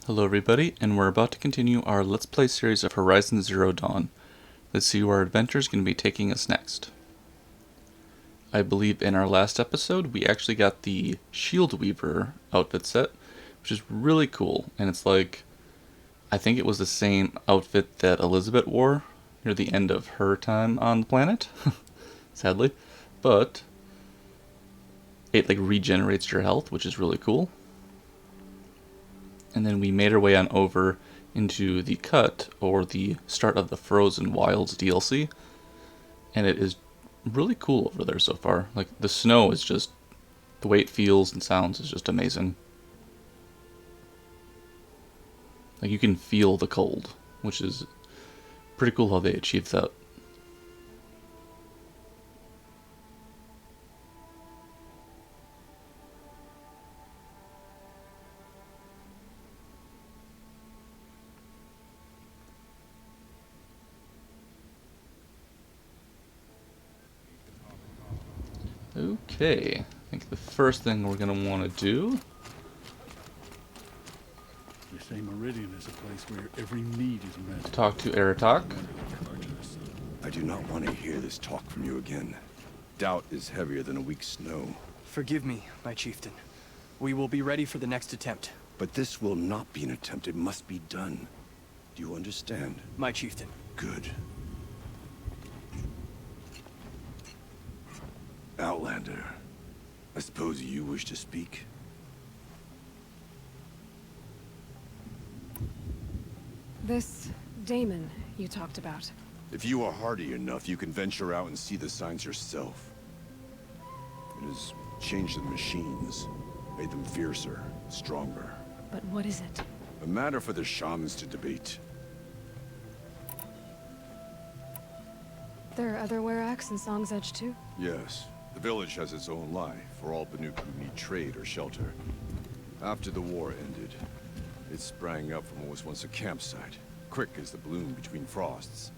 Hello everybody, and we're about to continue our Let's Play series of Horizon Zero Dawn. Let's see where our adventure is going to be taking us next. I believe in our last episode we actually got the Shield Weaver outfit set, which is really cool, and it's like, I think it was the same outfit that Elizabeth wore near the end of her time on the planet, sadly, but it like regenerates your health, which is really cool. And then we made our way on over into the cut, or the start of the Frozen Wilds DLC. And it is really cool over there so far. Like, the snow is just, the way it feels and sounds is just amazing. Like, you can feel the cold, which is pretty cool how they achieved that. Okay, I think the first thing we're going to want to do... They say Meridian is a place where every need is met. Talk to Aratok. I do not want to hear this talk from you again. Doubt is heavier than a week's snow. Forgive me, my chieftain. We will be ready for the next attempt. But this will not be an attempt. It must be done. Do you understand? My chieftain. Good. Outlander, I suppose you wish to speak? This Damon you talked about. If you are hardy enough, you can venture out and see the signs yourself. It has changed the machines, made them fiercer, stronger. But what is it? A matter for the shamans to debate. There are other Weraks in Song's Edge too? Yes. The village has its own life, for all Banuk who need trade or shelter. After the war ended, it sprang up from what was once a campsite, quick as the bloom between frosts.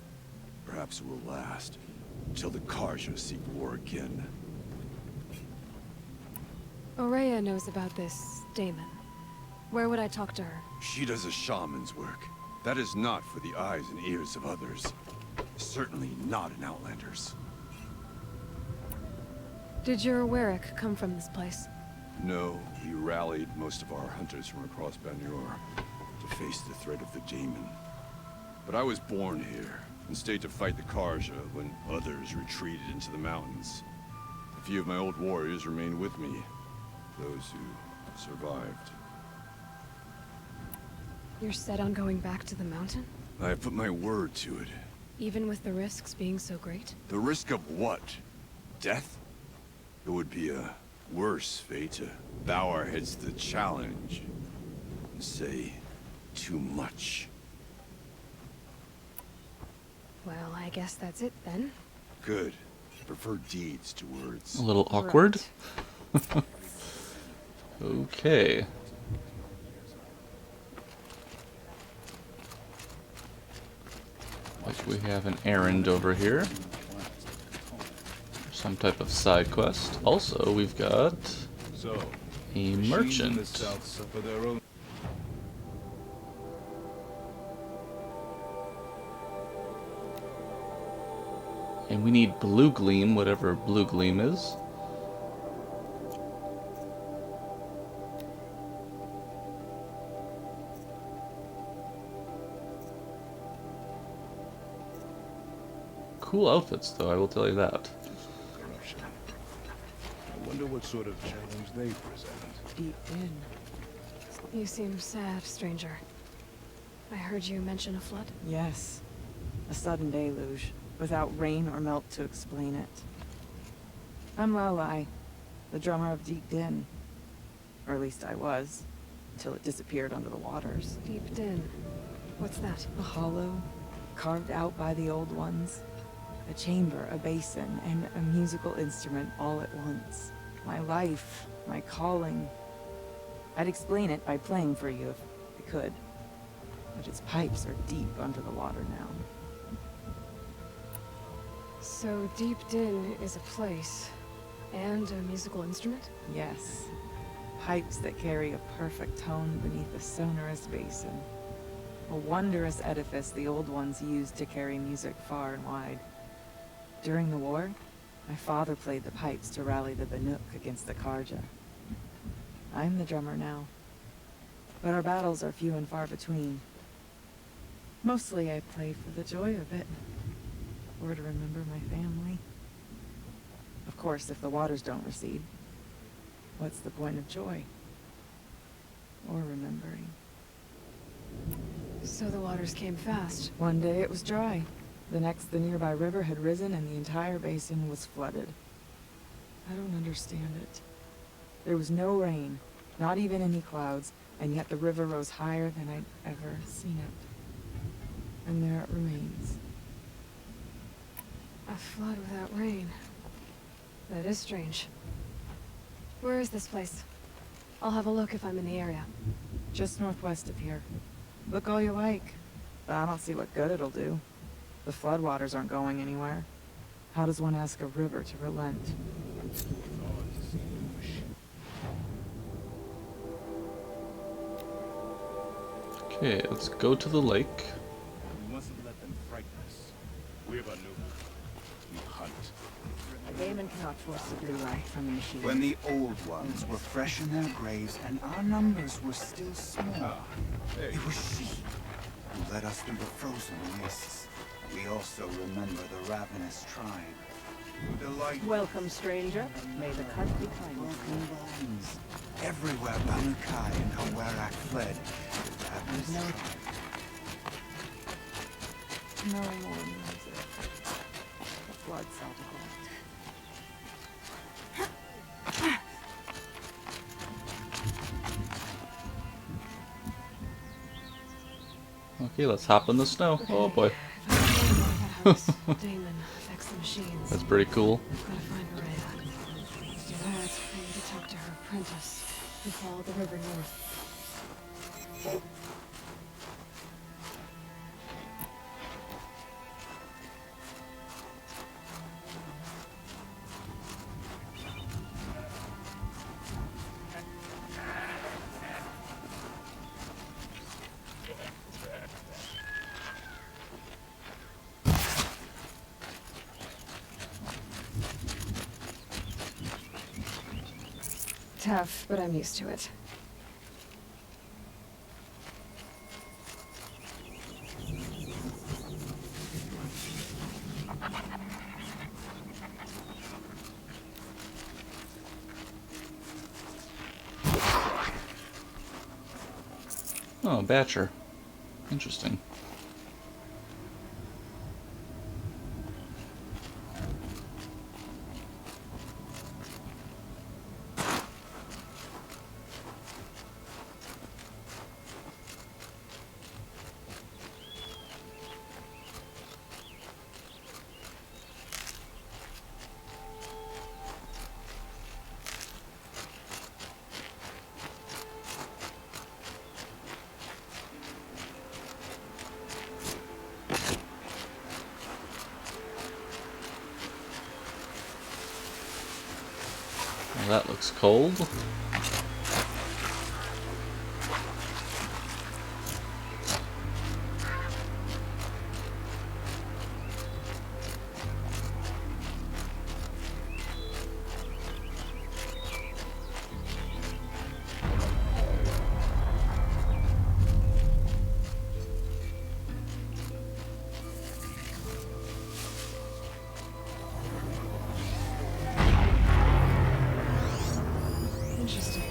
Perhaps it will last, until the Karja seek war again. Aurea knows about this Damon. Where would I talk to her? She does a shaman's work. That is not for the eyes and ears of others. Certainly not an Outlander's. Did your Werak come from this place? No, we rallied most of our hunters from across Banur to face the threat of the Daemon. But I was born here, and stayed to fight the Karja when others retreated into the mountains. A few of my old warriors remained with me, those who survived. You're set on going back to the mountain? I have put my word to it. Even with the risks being so great? The risk of what? Death? It would be a worse fate to bow our heads to the challenge and say too much. Well, I guess that's it then. Good. I prefer deeds to words. A little awkward. Right. Okay. Like we have an errand over here. Some type of side quest. Also, we've got a merchant. And we need Blue Gleam, whatever Blue Gleam is. Cool outfits, though, I will tell you that. I wonder what sort of challenge they present. Deep in. You seem sad, stranger. I heard you mention a flood. Yes. A sudden deluge, without rain or melt to explain it. I'm Lalai, the drummer of Deep Din. Or at least I was, until it disappeared under the waters. Deep Din. What's that? A hollow, carved out by the old ones. A chamber, a basin, and a musical instrument all at once. My life, my calling. I'd explain it by playing for you if I could. But its pipes are deep under the water now. So Deep Din is a place, and a musical instrument? Yes. pipes that carry a perfect tone beneath a sonorous basin. A wondrous edifice the old ones used to carry music far and wide. During the war, my father played the pipes to rally the Banuk against the Karja. I'm the drummer now, but our battles are few and far between. Mostly I play for the joy of it, or to remember my family. Of course, if the waters don't recede, what's the point of joy? Or remembering? So the waters came fast. One day it was dry. The next, the nearby river had risen and the entire basin was flooded. I don't understand it. There was no rain, not even any clouds, and yet the river rose higher than I'd ever seen it. And there it remains. A flood without rain. That is strange. Where is this place? I'll have a look if I'm in the area. Just northwest of here. Look all you like, but I don't see what good it'll do. The floodwaters aren't going anywhere. How does one ask a river to relent? Okay, let's go to the lake. We mustn't let them frighten us. We're Banuk. We hunt. A Daemon cannot force the blue light from the machine. When the old ones were fresh in their graves and our numbers were still small, it was she who led us through the frozen wastes. We also remember the ravenous tribe who delight Welcome, stranger. May the cut be kind. broken bones. Everywhere Banukai and Hawerak fled, the ravenous tribe. No more music. The blood salted. Okay, let's hop in the snow. Oh boy. Damon, fix the machines. That's pretty cool. I've got to find Rhea. After that, I need to talk to her apprentice and follow the river north. Tough, but I'm used to it. Oh, Batcher. Interesting. Well, that looks cold. Interesting.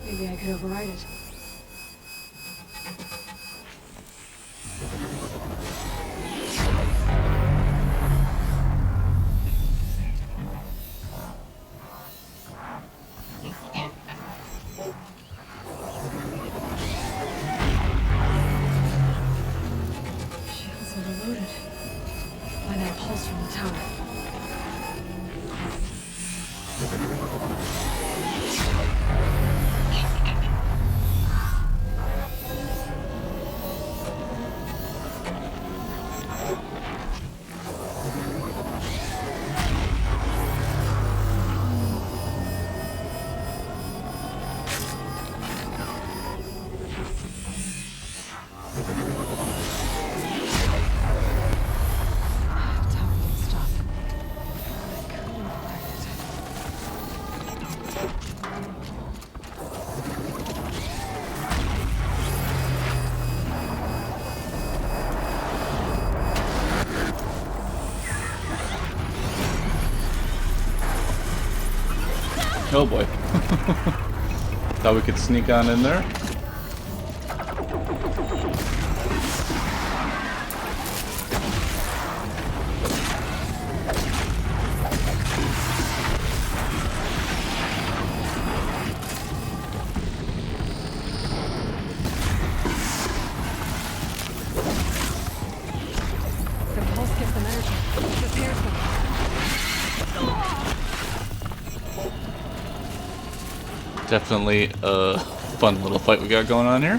Maybe I could override it. Shield's overloaded. Find that pulse from the tower. Oh boy. Thought we could sneak on in there. The pulse gives them energy. Repairs them. Definitely a fun little fight we got going on here.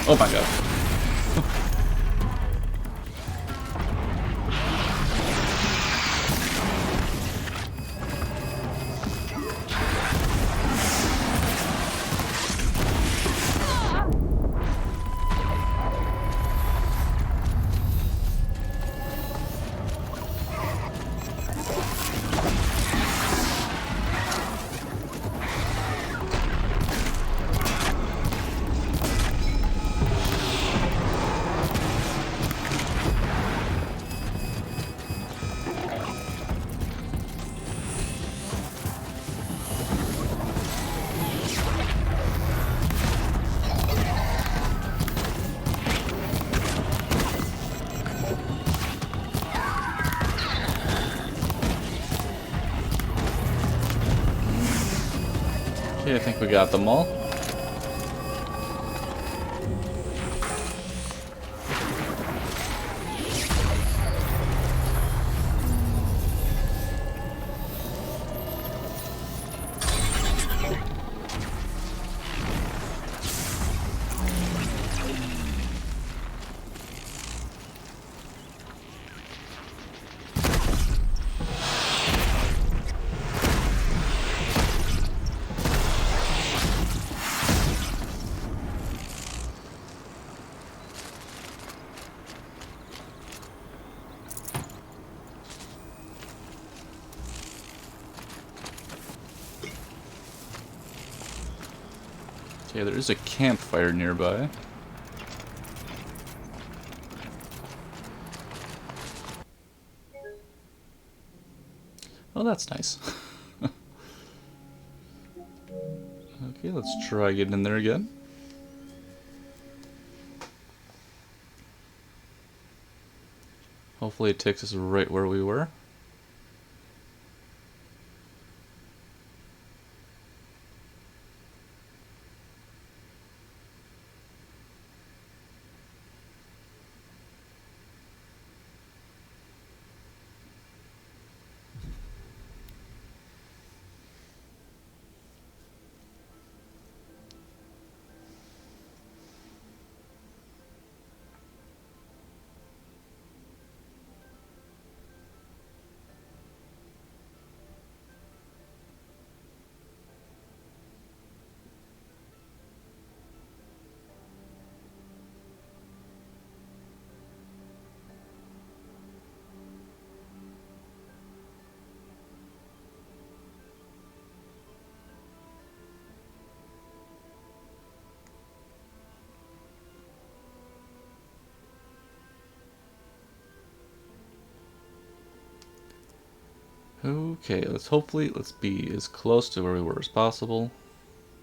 Oh my god. Okay, I think we got them all. Okay, there is a campfire nearby. Oh, that's nice. Okay, let's try getting in there again. Hopefully it takes us right where we were. Okay, let's be as close to where we were as possible,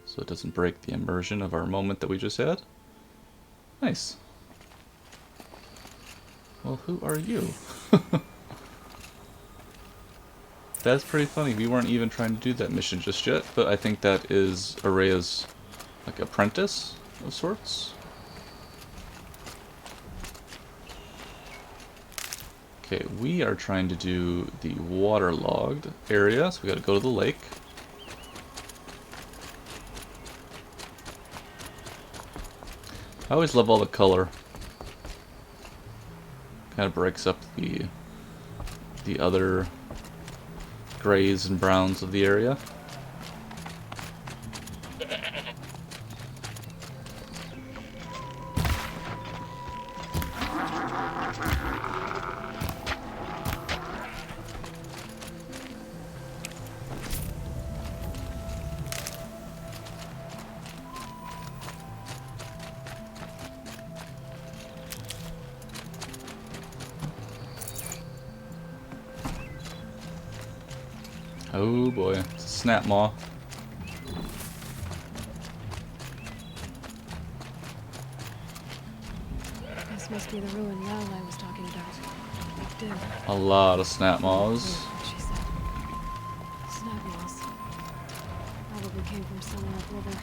so it doesn't break the immersion of our moment that we just had. Nice. Well, who are you? That's pretty funny. We weren't even trying to do that mission just yet, but I think that is Araya's, like, apprentice of sorts. Okay, we are trying to do the waterlogged area, so we gotta go to the lake. I always love all the color. Kind of breaks up the other grays and browns of the area. Oh boy, it's a snap maw. This must be the ruined well I was talking about. Looked in. A lot of snap maws. What she said. Snap moss. Probably came from somewhere upriver.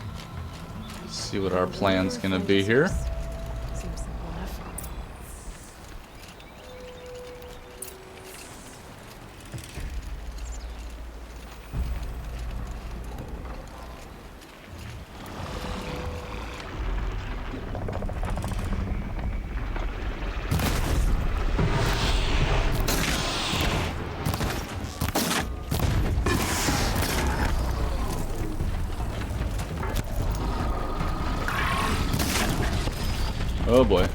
Let's see what our plan's gonna be here. Seems simple enough. Oh boy.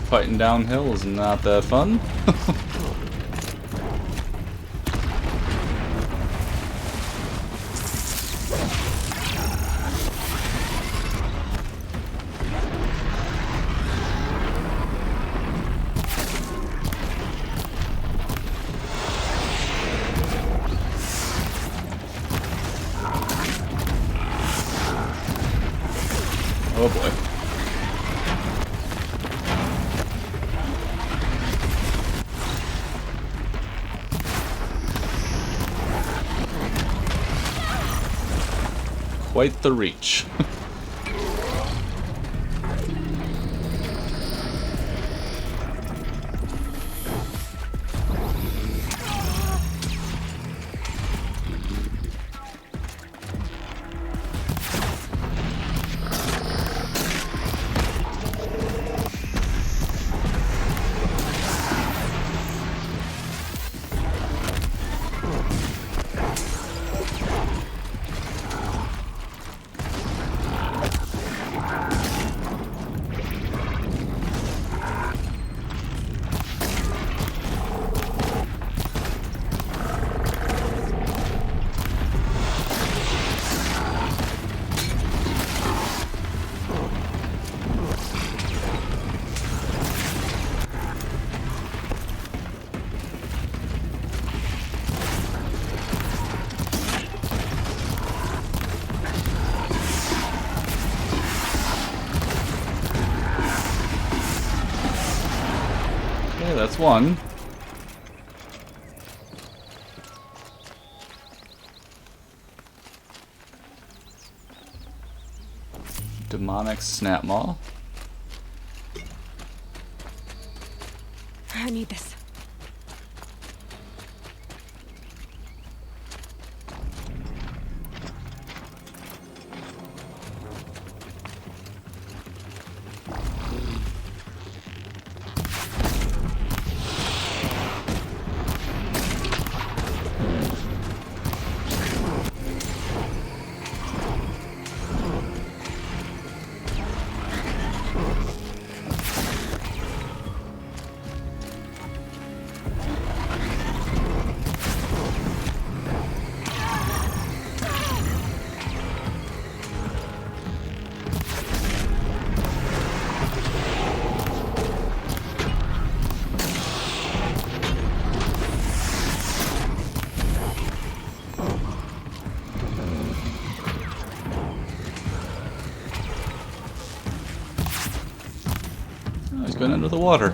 Fighting downhill is not that fun. Oh boy. Quite the reach. Okay, that's one. Demonic snap maw. I need this. Oh, he's going under the water.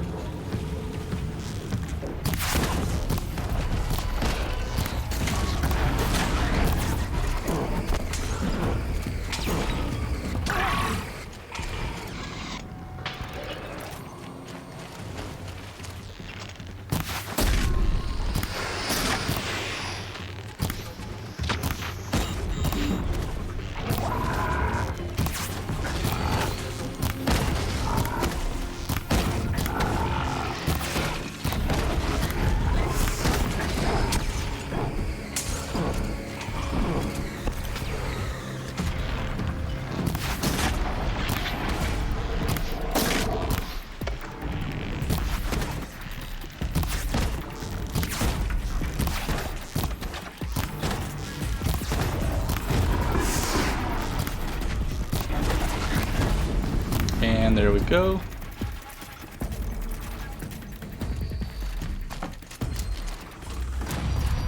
And there we go.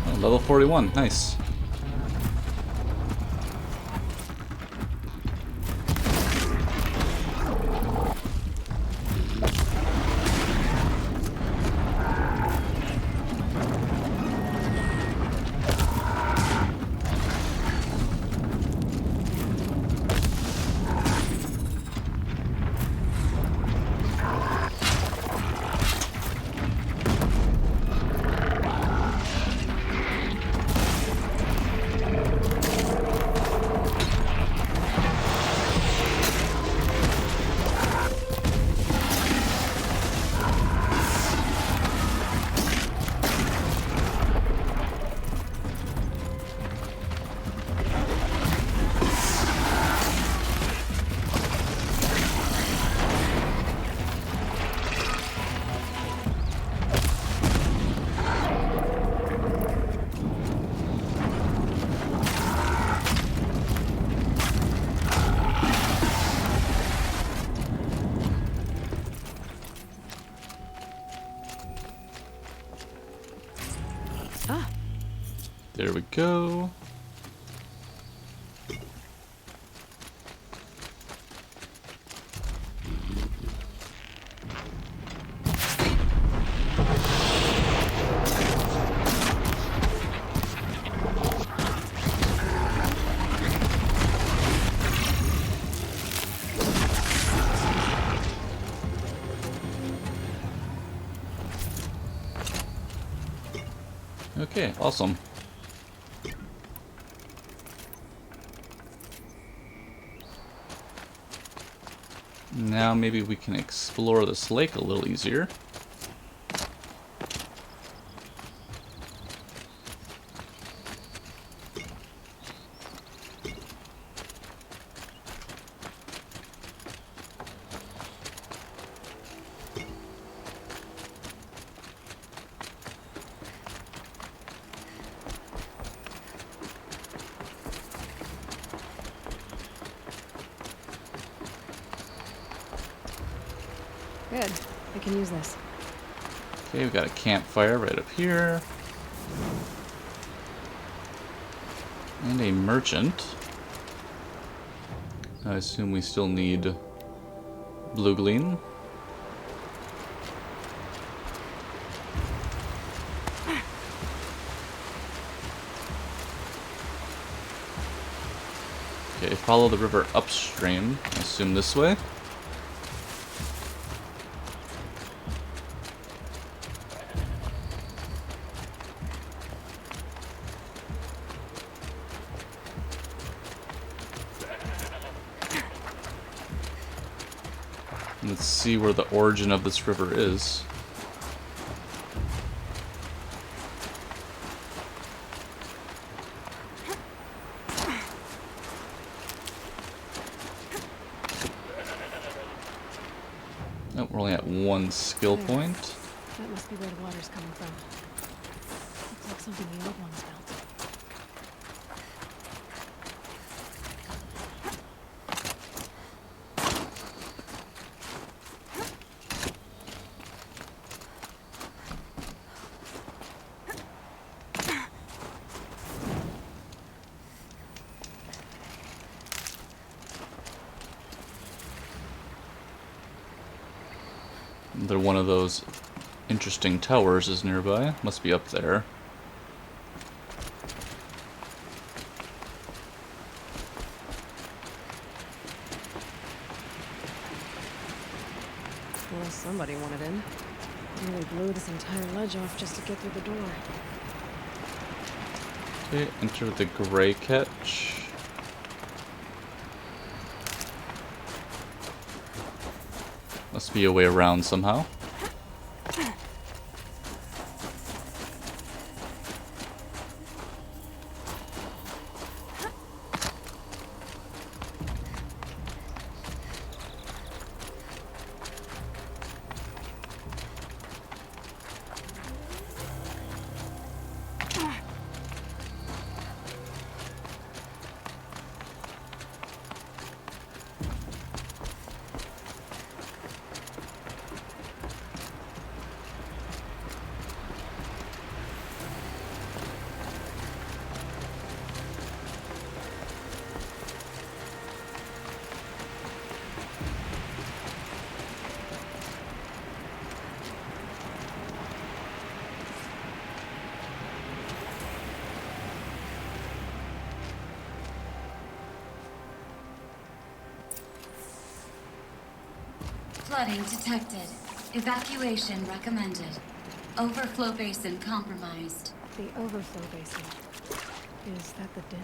Oh, level 41, nice. There we go. Okay, awesome. Now maybe we can explore this lake a little easier. Good. I can use this. Okay, we've got a campfire right up here. And a merchant. I assume we still need blue glean. Okay, follow the river upstream. I assume this way. Let's see where the origin of this river is. Oh, we're only at one skill point. That must be where the water's coming from. Looks like something the old ones built. Either one of those interesting towers is nearby. Must be up there. Well, somebody wanted in. Nearly blew this entire ledge off just to get through the door. Okay, enter the gray catch. Must be a way around somehow. flooding detected. Evacuation recommended. Overflow basin compromised. The overflow basin. Is that the dip?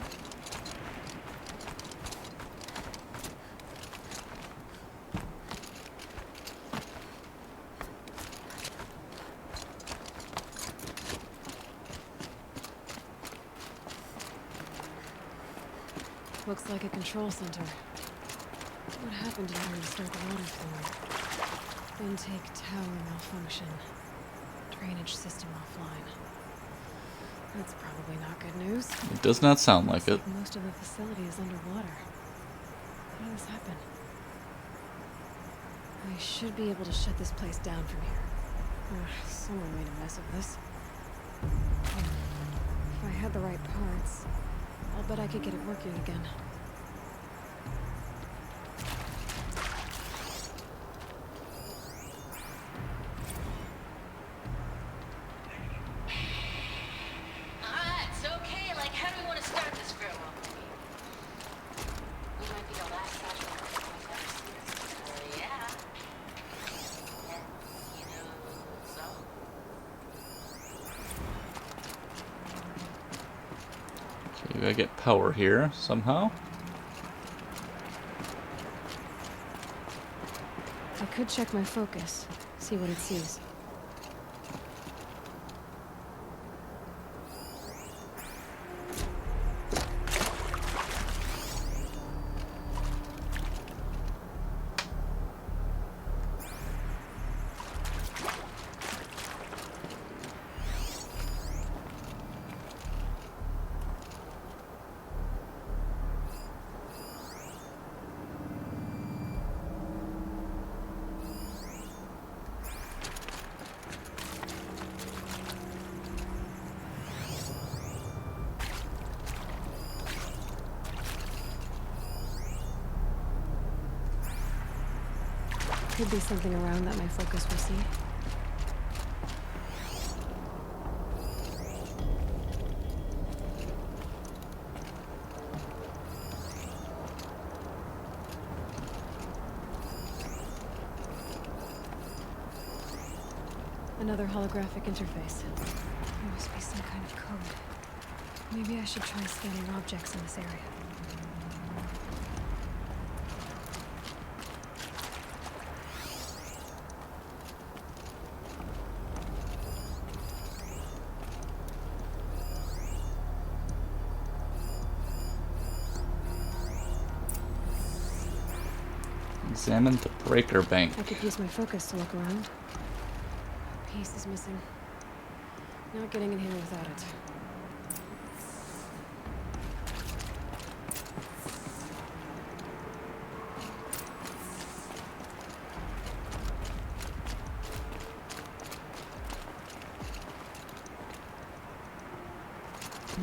Looks like a control center. What happened in here to start the water flowing? Intake tower malfunction. Drainage system offline. That's probably not good news. It does not sound like it. Most of the facility is underwater. How did this happen? I should be able to shut this place down from here. Someone made a mess of this. If I had the right parts, I'll bet I could get it working again. Alright, so okay, like how do we want to start this farewell movie? We might be the last casual we've ever seen this before, yeah. And, you know, so? Okay, we gotta get power here somehow. I could check my focus, see what it sees. Could be something around that my focus will see. Another holographic interface. There must be some kind of code. Maybe I should try scanning objects in this area. Examine the breaker bank. I could use my focus to look around. A piece is missing. Not getting in here without it.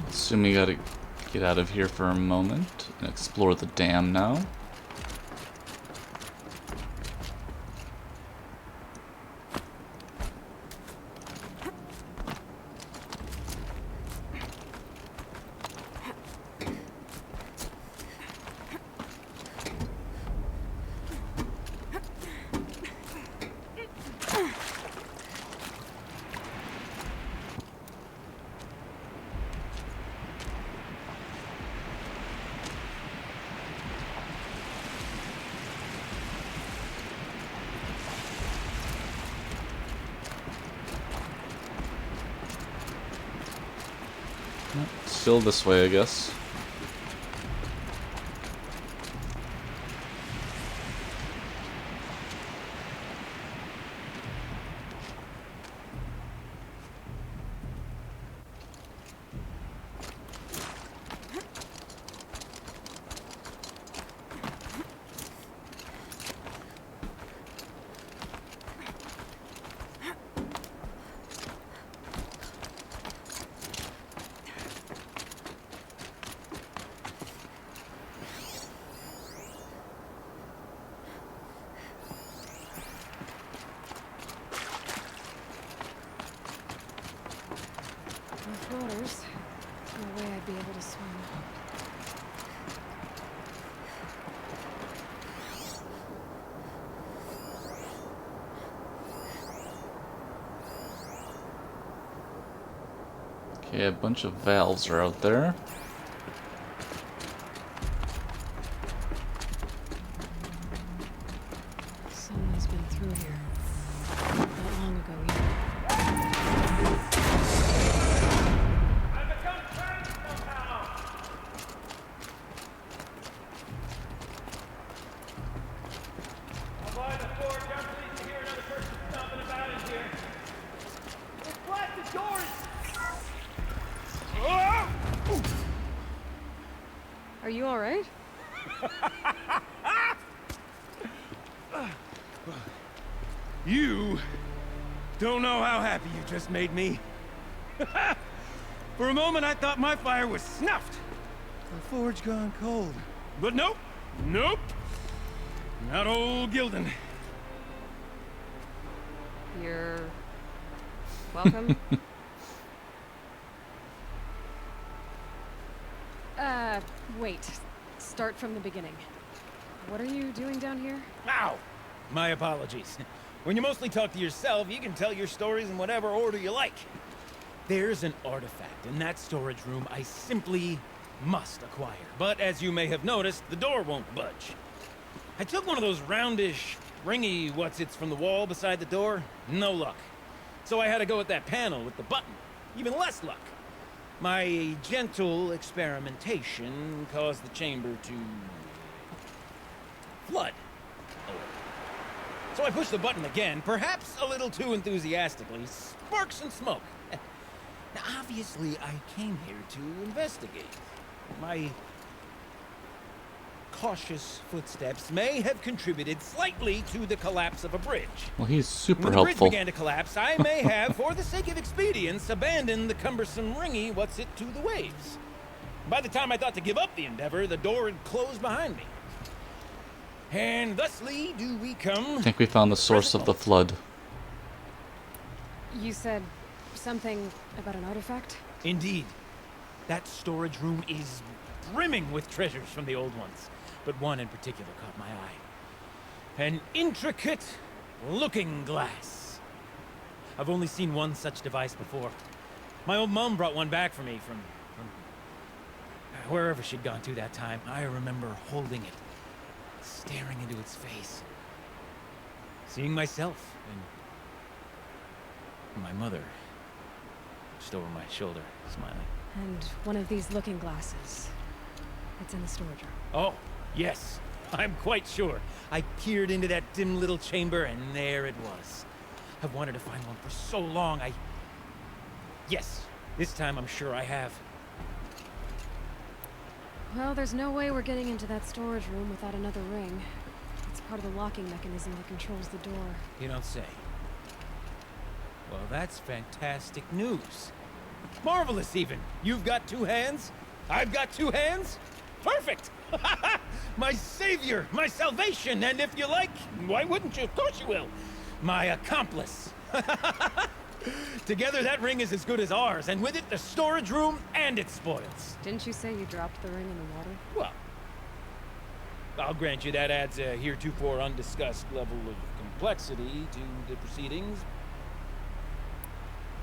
Assume we gotta get out of here for a moment and explore the dam now. Still this way, I guess. Waters. No way I'd be able to swim. Okay, a bunch of valves are out there. Someone's been through here. Not long ago, either. Are you alright? You don't know how happy you just made me. For a moment, I thought my fire was snuffed. The forge gone cold. But nope. Nope. Not old Gildan. You're welcome. Wait. Start from the beginning. What are you doing down here? Ow! My apologies. When you mostly talk to yourself, you can tell your stories in whatever order you like. There's an artifact in that storage room I simply must acquire. But as you may have noticed, the door won't budge. I took one of those roundish, ringy what's-its from the wall beside the door. No luck. So I had to go with that panel with the button. Even less luck. My gentle experimentation caused the chamber to flood. So I pushed the button again, perhaps a little too enthusiastically. Sparks and smoke. Now, obviously, I came here to investigate. My cautious footsteps may have contributed slightly to the collapse of a bridge. Well, he's super when the helpful. bridge began to collapse, I may have, for the sake of expedience, abandoned the cumbersome ringy what's-it to the waves. By the time I thought to give up the endeavor, the door had closed behind me. And thusly do we come... I think we found the source of the flood. You said something about an artifact? Indeed. That storage room is brimming with treasures from the old ones. But one in particular caught my eye. An intricate looking glass. I've only seen one such device before. My old mom brought one back for me from wherever she'd gone to that time. I remember holding it, staring into its face, seeing myself and my mother just over my shoulder, smiling. And one of these looking glasses. It's in the storage room. Oh, yes. I'm quite sure. I peered into that dim little chamber, and there it was. I've wanted to find one for so long, Yes, this time I'm sure I have. Well, there's no way we're getting into that storage room without another ring. It's part of the locking mechanism that controls the door. You don't say. Well, that's fantastic news. Marvelous, even. You've got two hands. I've got two hands. Perfect! My savior, my salvation, and if you like, why wouldn't you? Of course you will. My accomplice. Together, that ring is as good as ours, and with it, the storage room and its spoils. Didn't you say you dropped the ring in the water? Well, I'll grant you that adds a heretofore undiscussed level of complexity to the proceedings.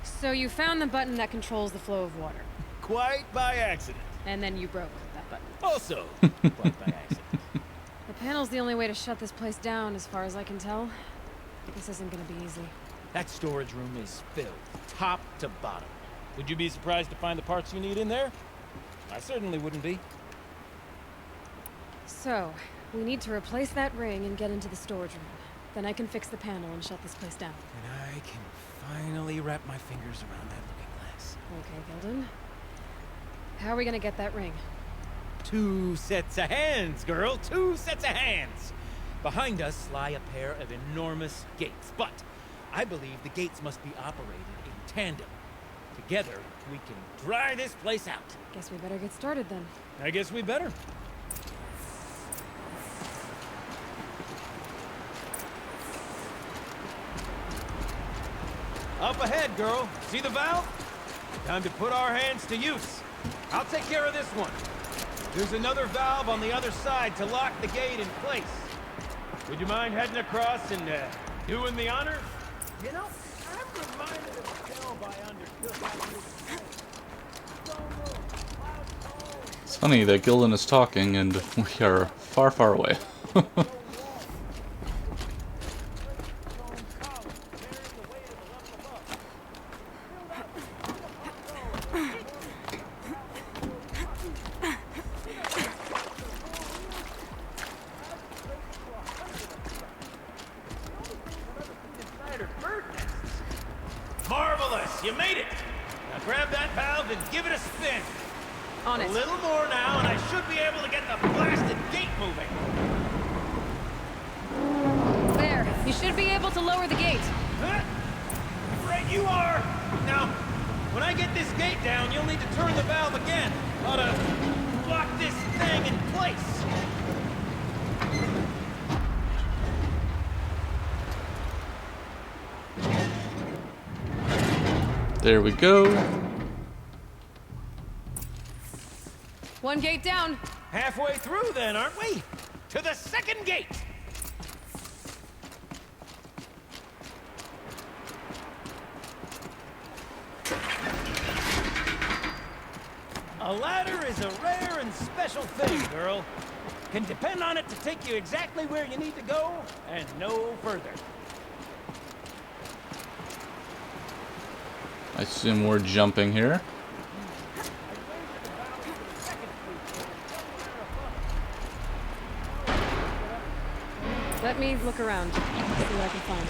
So you found the button that controls the flow of water. Quite by accident. And then you broke that button. Also, quite by accident. The panel's the only way to shut this place down, as far as I can tell. This isn't gonna be easy. That storage room is filled, top to bottom. Would you be surprised to find the parts you need in there? I certainly wouldn't be. So, we need to replace that ring and get into the storage room. Then I can fix the panel and shut this place down. And I can finally wrap my fingers around that looking glass. Okay, Gildan. How are we gonna get that ring? 2 sets of hands, girl. 2 sets of hands. Behind us lie a pair of enormous gates, but I believe the gates must be operated in tandem. Together, we can dry this place out. Guess we better get started then. I guess we better. Up ahead, girl. See the valve? Time to put our hands to use. I'll take care of this one. There's another valve on the other side to lock the gate in place. Would you mind heading across and doing the honors? You know, I'm reminded of a tale by Undertook. It's funny that Gillen is talking and we are far, far away. Marvelous! You made it! Now grab that valve and give it a spin. On it. A little more now, and I should be able to get the blasted gate moving. There. You should be able to lower the gate. Huh? Right you are! Now, when I get this gate down, you'll need to turn the valve again. Ought to lock this thing in place. There we go. One gate down. Halfway through then, aren't we? To the second gate! A ladder is a rare and special thing, girl. Can depend on it to take you exactly where you need to go, and no further. I assume we're jumping here. Let me look around. See what I can find.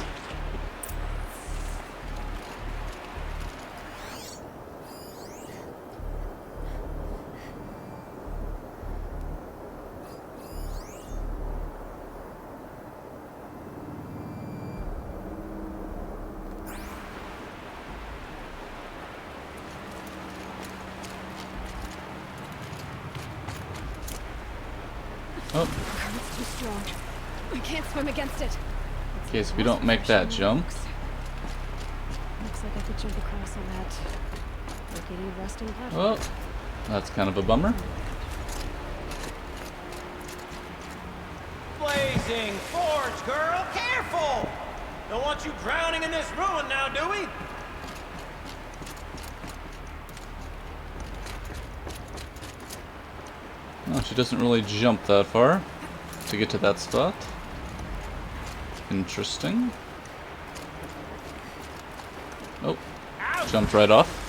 Oh, It's too strong. I can't swim against it. in case we don't make that jump. Looks like I could jump across on that rickety rusting platform. Well, that's kind of a bummer. Blazing forge, girl! Careful! Don't want you drowning in this ruin now, do we? No, she doesn't really jump that far to get to that spot. Interesting. Oh, Ouch! jumped right off.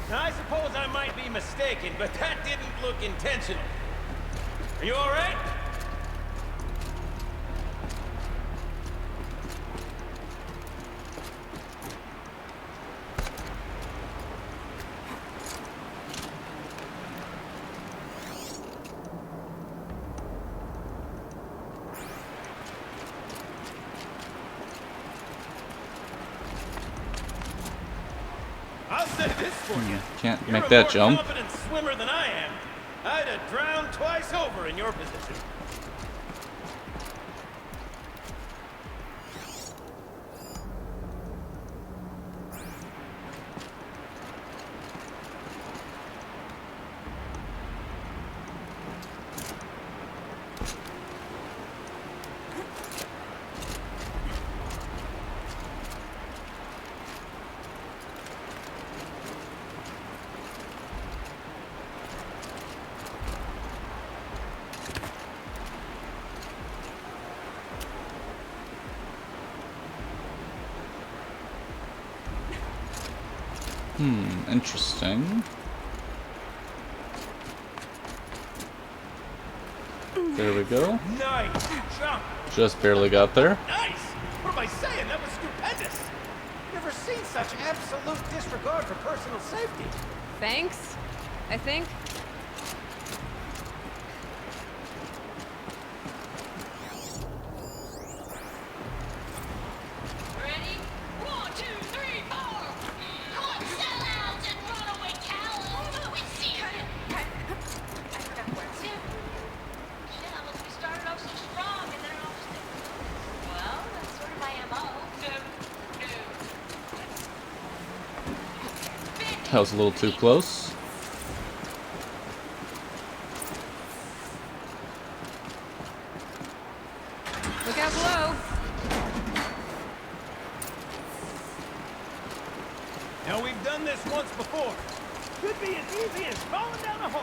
Now, I suppose I might be mistaken, but that didn't look intentional. Are you all right? I'll say this for you. Can't You're make a that more jump. confident swimmer than I am. I'd have drowned twice over in your position. Interesting. There we go. Nice jump. Just barely got there. Nice. What am I saying? That was stupendous. Never seen such absolute disregard for personal safety. Thanks, I think. Ready? 1, 2, 3, 4. Come sellouts and runaway cowards. We see you. I forgot the words. Shit, unless we started off so strong and then it all just... Well, that's sort of my MO. No. That was a little too close. Look out below. Now, we've done this once before. Good Should be as easy as falling down a hole.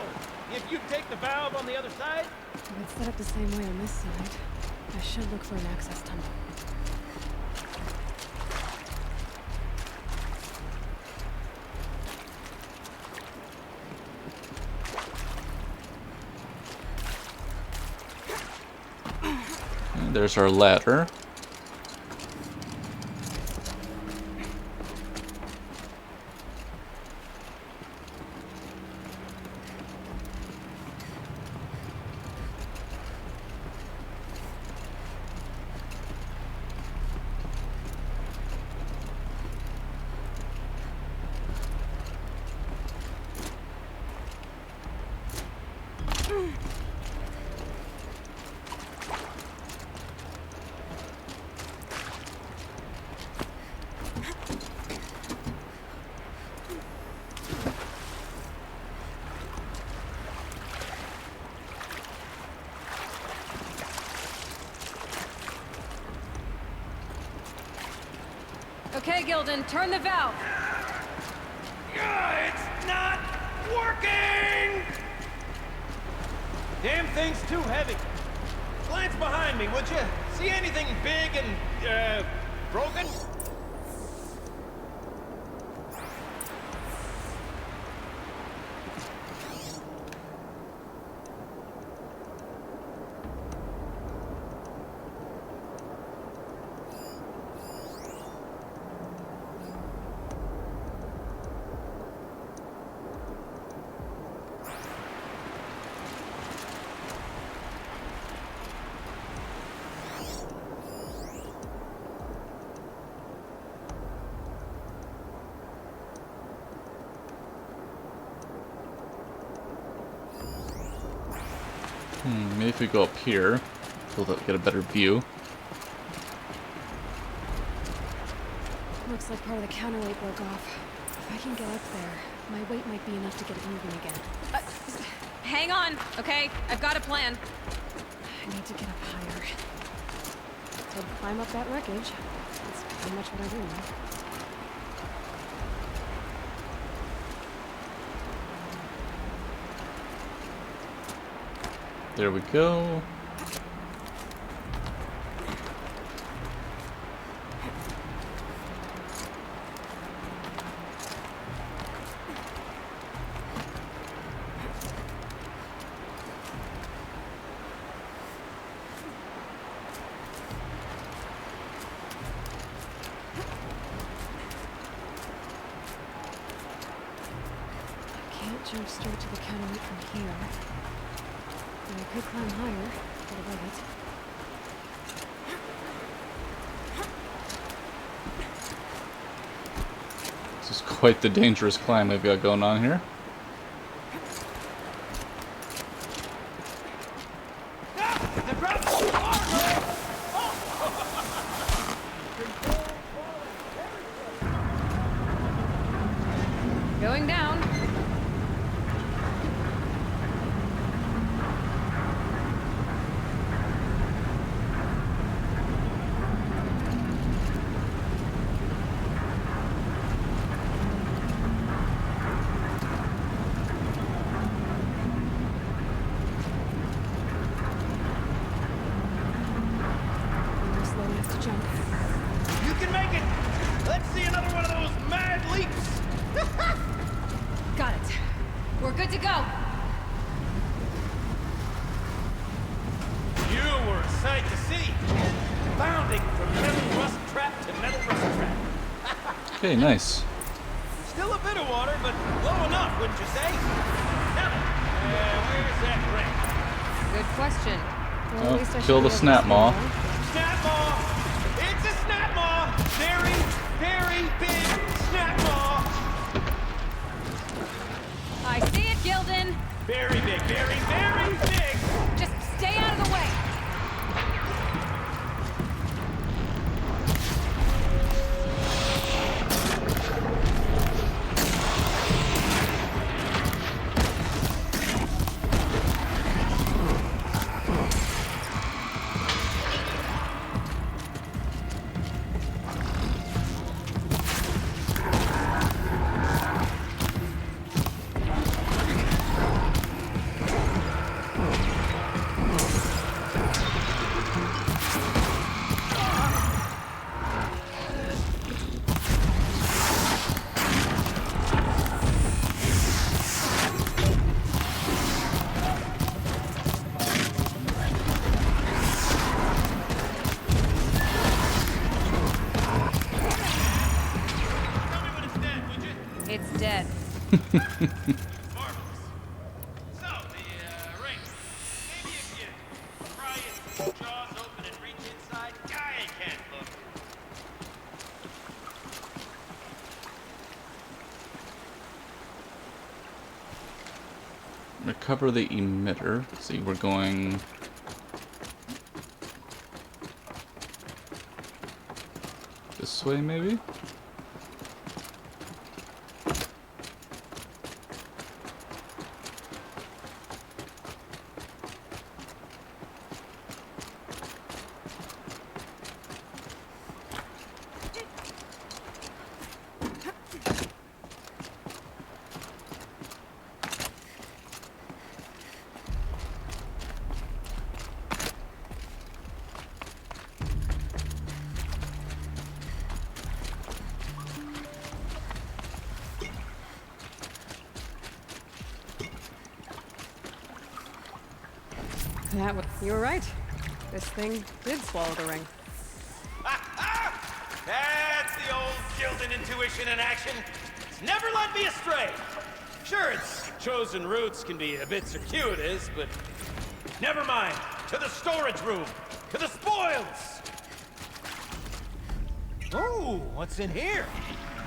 If you take the valve on the other side. If it's set up the same way on this side, I should look for an access tunnel. And there's our ladder. Okay, Gilden, turn the valve. It's not working! Damn thing's too heavy. Glance behind me, would you? See anything big and, broken? Maybe if we go up here, we'll get a better view. Looks like part of the counterweight broke off. If I can get up there, my weight might be enough to get it moving again. Hang on, okay? I've got a plan. I need to get up higher. So climb up that wreckage. That's pretty much what I do now. There we go. Can't jump straight to the counterweight from here. I could climb higher, but above it. This is quite the dangerous climb we've got going on here. Going down. You're slow enough to jump. You can make it! Let's see another one of those mad leaps! Got it. We're good to go. You were a sight to see. Bounding from metal rust trap to metal rust trap. Okay, nice. Still a bit of water, but low enough, wouldn't you say? Now, where's that ring? Good question. Well, at least I Kill should the be able to snap stay maw. now. Snap maw! It's a snap maw! Very, very big snap maw! I see it, Gilden. Very big, very, very big! Just stay out of the way. Marvelous. So, the ring. Maybe if you pry its jaws open and reach inside, I can't look. Recover the emitter. See, we're going... this way, maybe? You were right. This thing did swallow the ring. That's the old Gildan intuition in action. It's never led me astray. Sure, its chosen routes can be a bit circuitous, but never mind. To the storage room. To the spoils. Ooh, what's in here?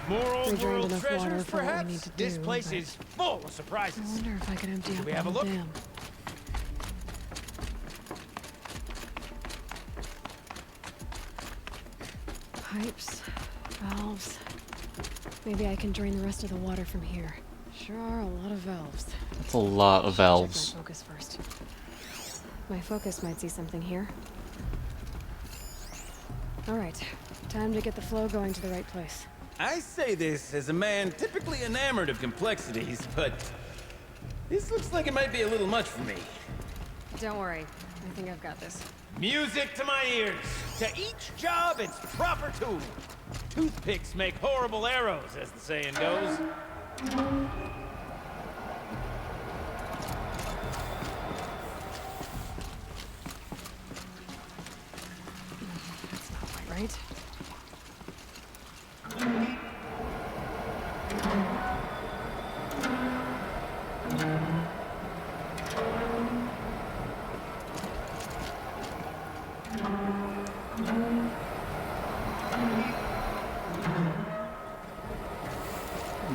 More old We drained world enough water treasures, for what we perhaps? need to This do, place but is full of surprises. I wonder if I could empty Should out we the have a whole look? dam. Pipes, valves. Maybe I can drain the rest of the water from here. Sure are a lot of valves. That's a lot of valves. Check my focus first. My focus might see something here. All right, time to get the flow going to the right place. I say this as a man typically enamored of complexities, but this looks like it might be a little much for me. Don't worry, I think I've got this. Music to my ears. To each job, its proper tool. Toothpicks make horrible arrows, as the saying goes. That's not quite right.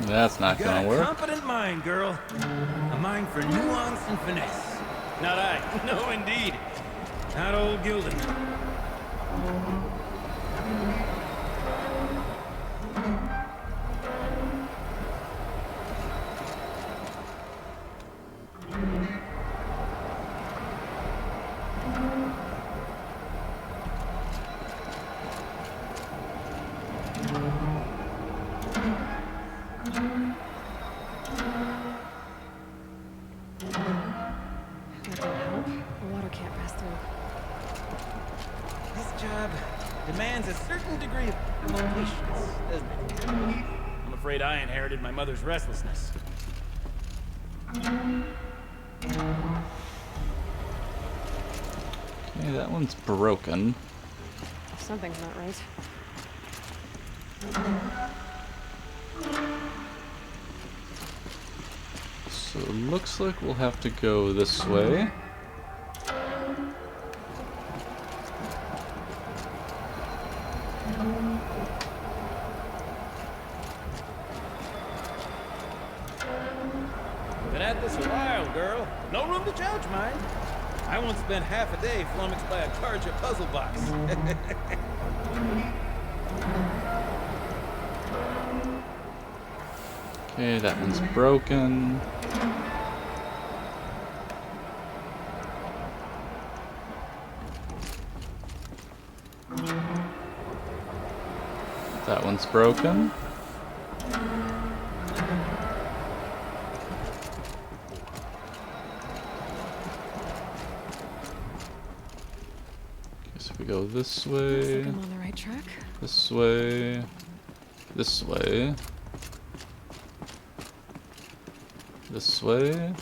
That's not Got gonna a work. competent mind, girl. A mind for nuance and finesse. Not I. No, indeed. Not old Gildan. That didn't help. The water can't pass through. This job demands a certain degree of patience, doesn't it? I'm afraid I inherited my mother's restlessness. Okay, that one's broken. Something's not right. So it looks like we'll have to go this way. Been at this a while, girl. No room to judge, mind. I once spent half a day flummoxed by a Karja puzzle box. Okay, that one's broken. That one's broken. Guess we go this Looks way, like I'm on the right track. this way, this way, this way.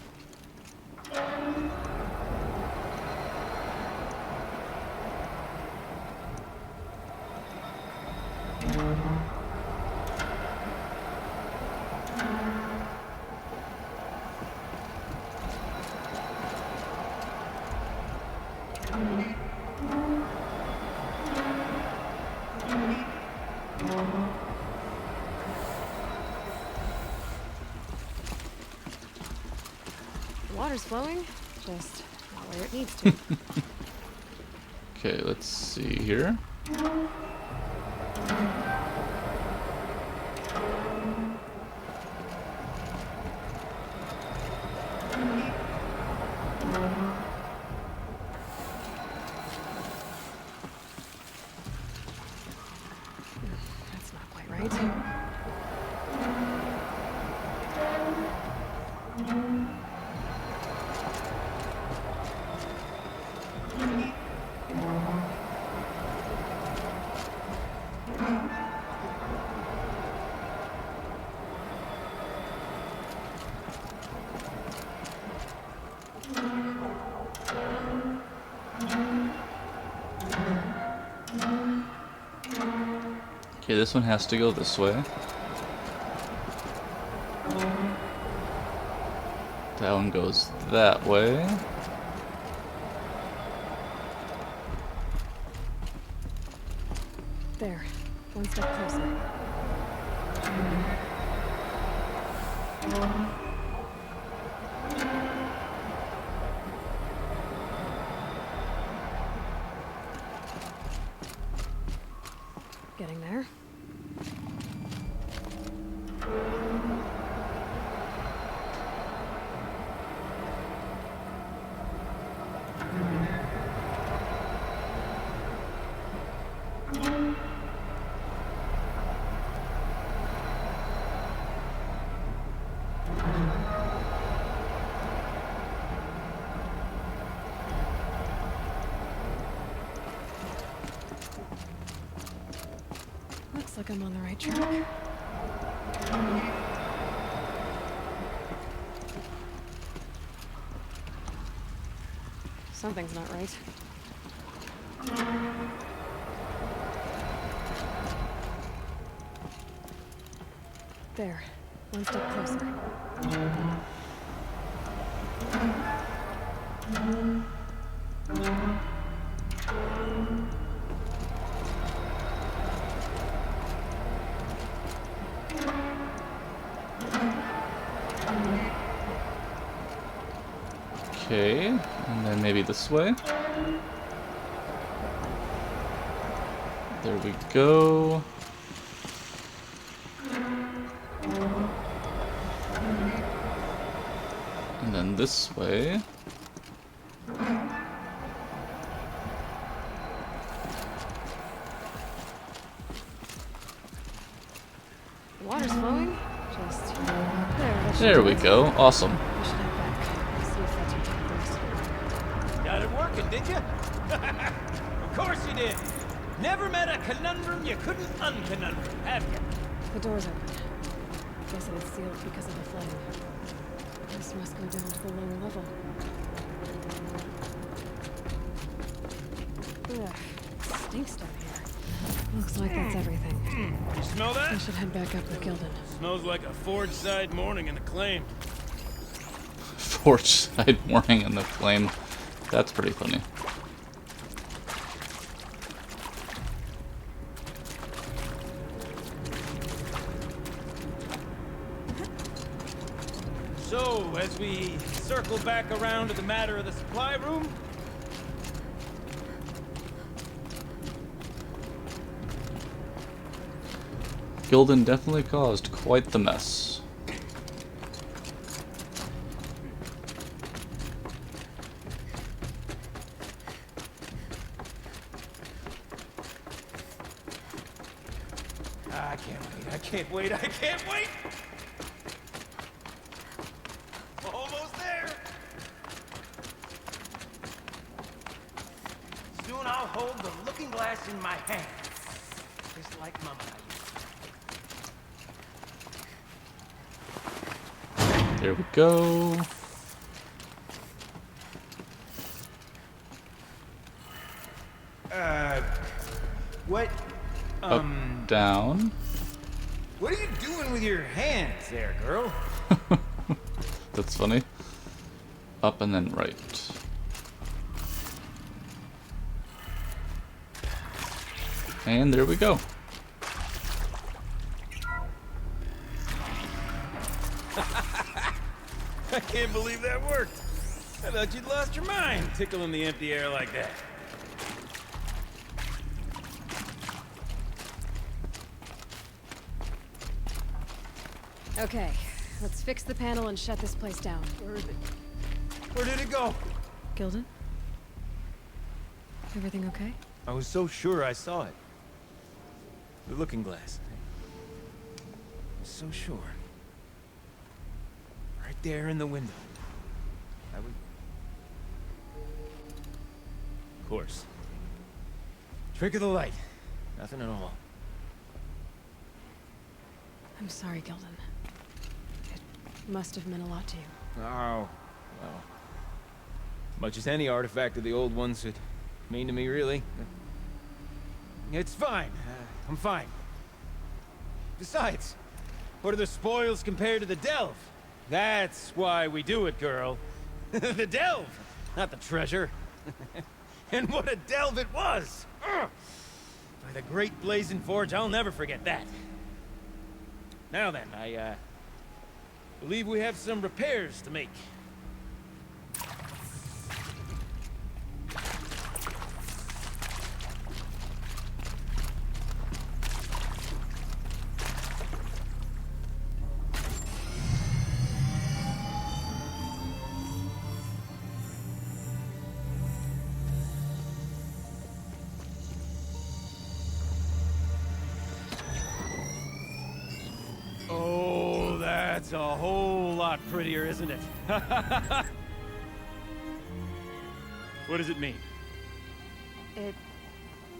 Water's flowing, just not where it needs to. Okay, let's see here. That's not quite right. Okay, this one has to go this way. That one goes that way. There, one step closer. Getting there. Looks like I'm on the right track. Something's not right. There, one step closer. Okay, and then maybe this way. There we go. And then this way. The water's flowing. Just there. There we go. Awesome. We should head back. See if that's what happens. Got it working, did you? Of course you did. Never met a conundrum you couldn't unconundrum, have you? The door's open. Guess it's sealed because of the flame. This must go down to the lower level. Ugh, stinks down here. Looks like that's everything. You smell I that? should head back up with Gildan. Smells like a forge side morning in the claim. Forge side warning in the flame. That's pretty funny. So, as we circle back around to the matter of the supply room, Gildan definitely caused quite the mess. I can't wait, I can't wait! Almost there! Soon I'll hold the looking glass in my hand, just like Mama used to. There we go. What? Up, down. What are you doing with your hands there, girl? That's funny. Up and then right. And there we go. I can't believe that worked. I thought you'd lost your mind, tickling the empty air like that. Okay, let's fix the panel and shut this place down. Where did it go? Gilden? Everything okay? I was so sure I saw it. The looking glass. I was so sure. Right there in the window. I would... Of course. Trick of the light. Nothing at all. I'm sorry, Gilden. It must have meant a lot to you. Oh, well. Much as any artifact of the old ones would mean to me, really. It's fine. I'm fine. Besides, what are the spoils compared to the delve? That's why we do it, girl. The delve, not the treasure. And what a delve it was! Ugh. By the great blazing forge, I'll never forget that. Now then, I believe we have some repairs to make. Oh, that's a whole lot prettier, isn't it? What does it mean? It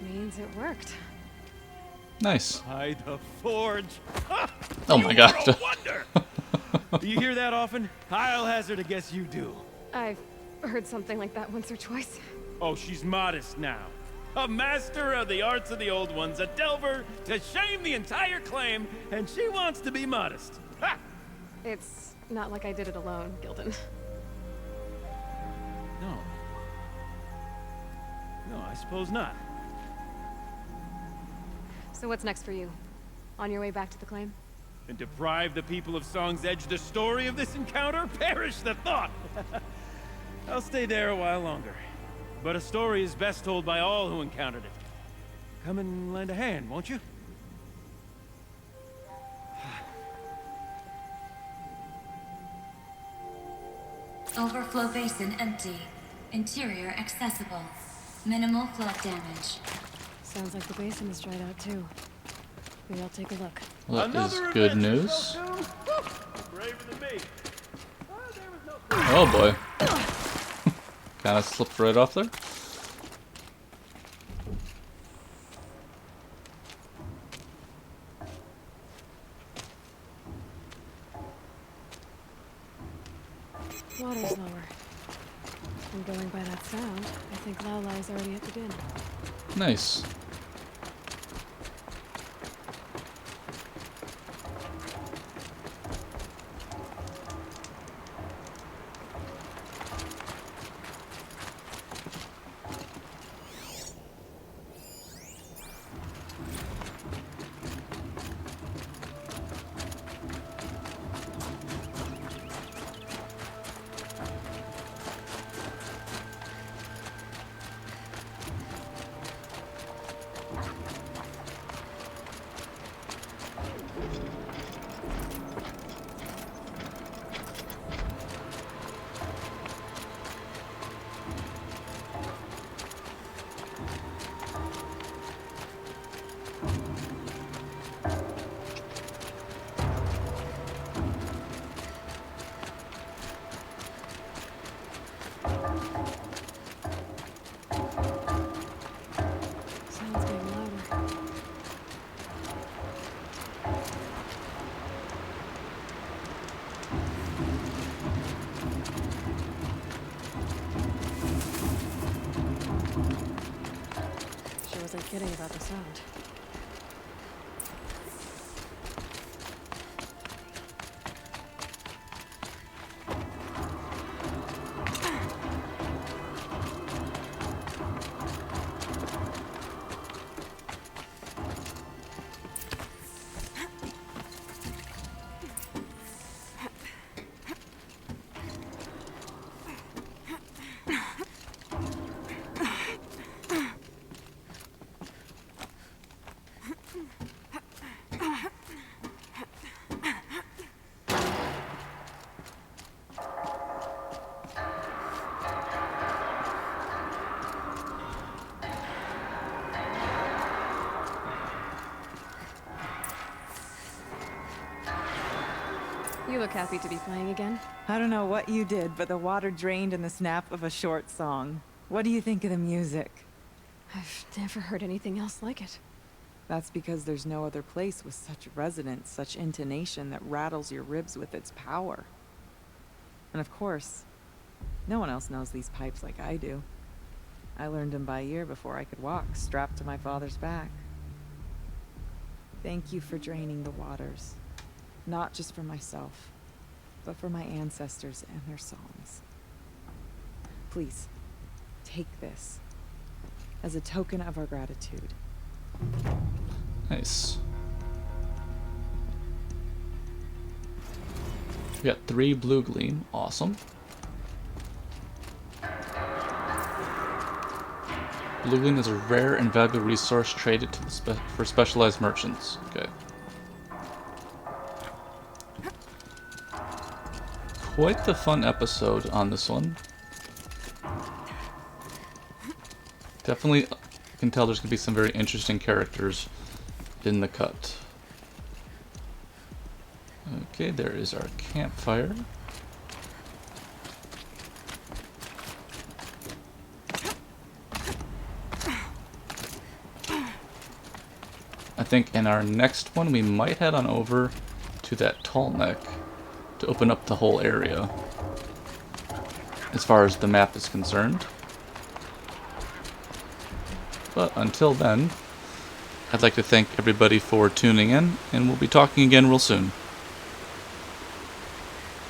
means it worked. Nice. By the forge. Oh my god. You're a wonder. Do you hear that often? I'll hazard a guess you do. I've heard something like that once or twice. Oh, she's modest now. A master of the arts of the old ones, a delver to shame the entire claim, and she wants to be modest. Ha! It's not like I did it alone, Gilden. No. No, I suppose not. So what's next for you? On your way back to the claim? And deprive the people of Song's Edge the story of this encounter? Perish the thought! I'll stay there a while longer. But a story is best told by all who encountered it. Come and lend a hand, won't you? Overflow basin empty. Interior accessible. Minimal flood damage. Sounds like the basin is dried out too. Maybe I'll take a look. Well, that is good news. Braver than me. Oh boy. Kind of slipped right off there. Water's lower. And going by that sound, I think Laulai's already at the din. Nice. Sounds getting louder. She wasn't kidding about the sound. You look happy to be playing again. I don't know what you did, but the water drained in the snap of a short song. What do you think of the music? I've never heard anything else like it. That's because there's no other place with such resonance, such intonation that rattles your ribs with its power. And of course, no one else knows these pipes like I do. I learned them by ear before I could walk, strapped to my father's back. Thank you for draining the waters. Not just for myself, but for my ancestors and their songs. Please, take this as a token of our gratitude. Nice. We got 3 blue gleam. Awesome. Blue gleam is a rare and valuable resource traded to the for specialized merchants. Okay. Quite the fun episode on this one. Definitely can tell there's going to be some very interesting characters in the cut. Okay, there is our campfire. I think in our next one we might head on over to that tall neck to open up the whole area as far as the map is concerned. But until then, I'd like to thank everybody for tuning in, and we'll be talking again real soon.